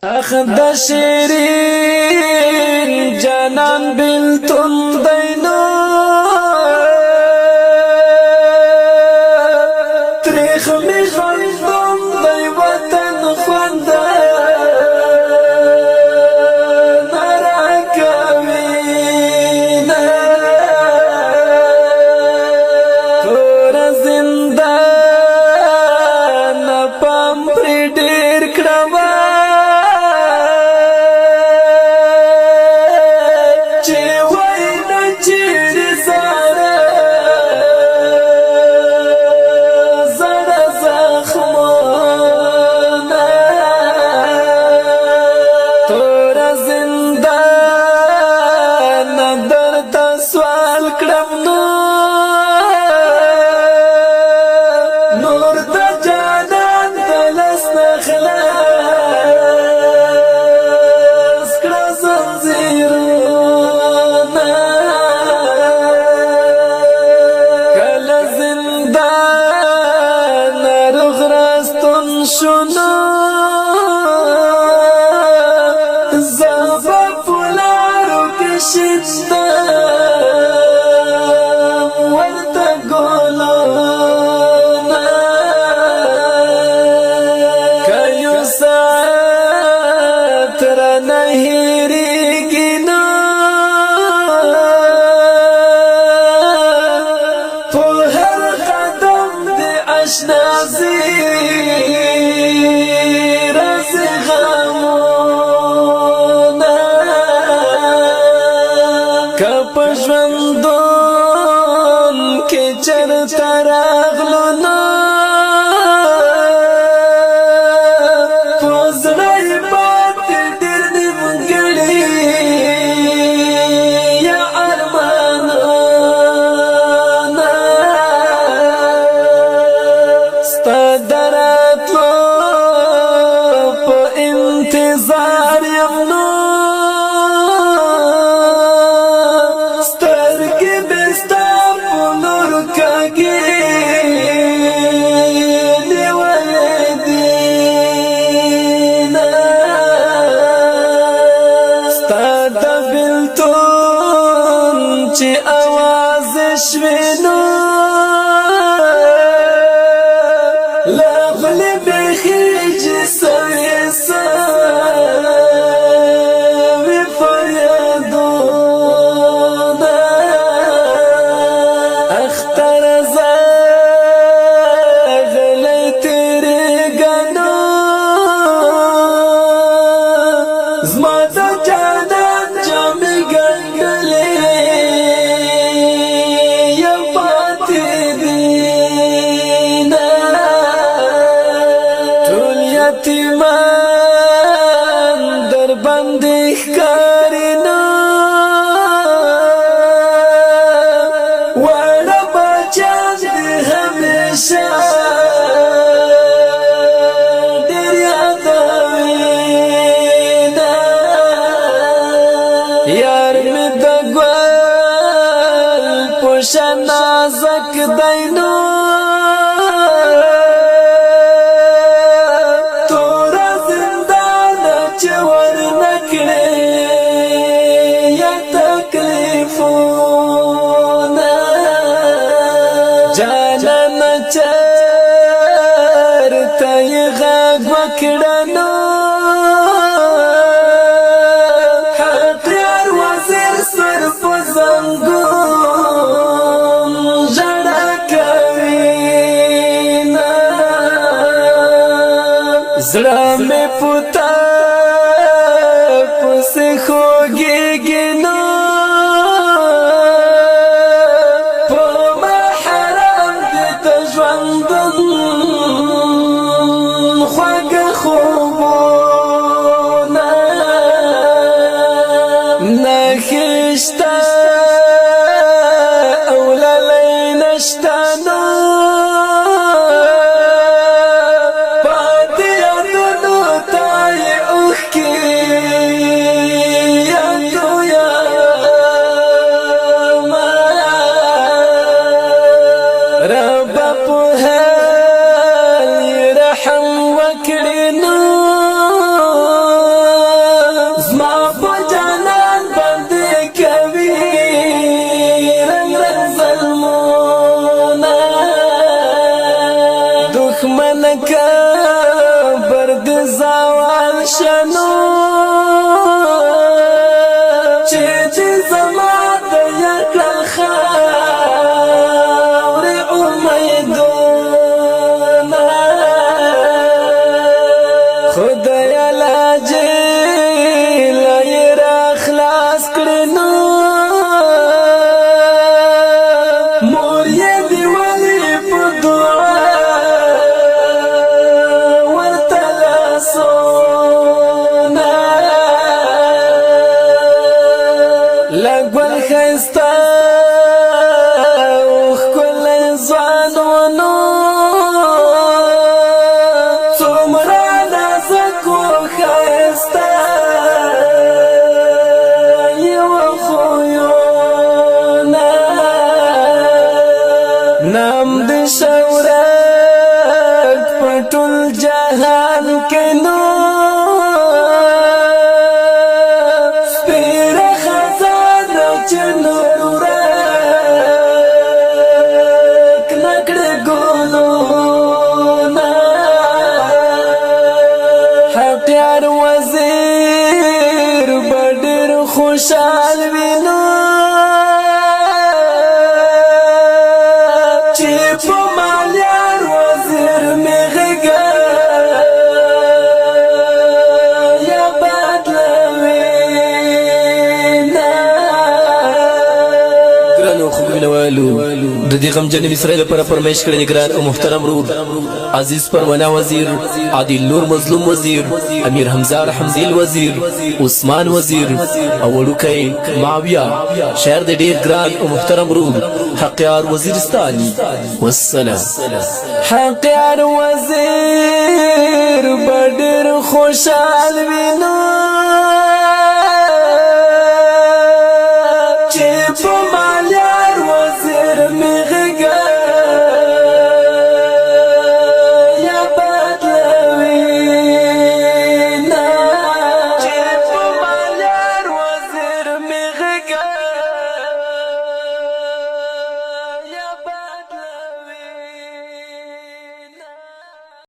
اخد شیرین جانان بلتون دینو تریخ می خندم دی وطن خوند نراکوینا تور زندان پام پری ډیر کړم شنو زبا پولارو کشیدم ورطا گلونا که یو ساعت را نهیریگی نو پو هر قدم دی اشنازی پژوندون کې چرته راغلو نو په زړه یې پاتې ډېر نیمګړي یا ارمانونه ستا د راتلو په انتظار یم نو چې आवाज شوینو لغل بخیج سوي سوي فریادونا اختر زغلی تیری گنو زما دا جانان جامی گنگلی یتیمان در باندې ښکارینو واړه بچیان دې همیشه ډېر یادوینه یار مې د ګل په شان نازک دی نو جانانا چرته یې غږ وکړنو حقیار وزیر سر په زنګون ژړا کوینه زړه مې په تا گلشنو چې دې زما د یکړل خاورې امیدونه خدایه لاجې له یې را خلاص کړې نو مور یې دې ولې په دعا ورته لاسونه له ګل ښایسته او ښکلی ځوانانو څومره نازک و ښایسته یې وه خویونه نام د شهرت په ټول جهان کې نو سپېره خزانه چې نور ورک نه کړې ګلونه حقیار وزیر به ډېر خوشحال وي نو چې په مالیار وزیر مې غېږه یا بدلوینه ګرانو خو مینوالو د دې غمجنې مصرۍ لپاره فرمایش کړی دی ګران او محترم رور عزیز پروانه وزیر عادل نور مظلوم وزیر امیر حمزه رحمدیل وزیر عثمان وزیر او وړوکی معاویه شعر د ډېر ګران او محترم رور حقیار وزیرستاني والسلام حقیار وزیر به ډېر خوشحال وي نو چې په مالیار وزیر مې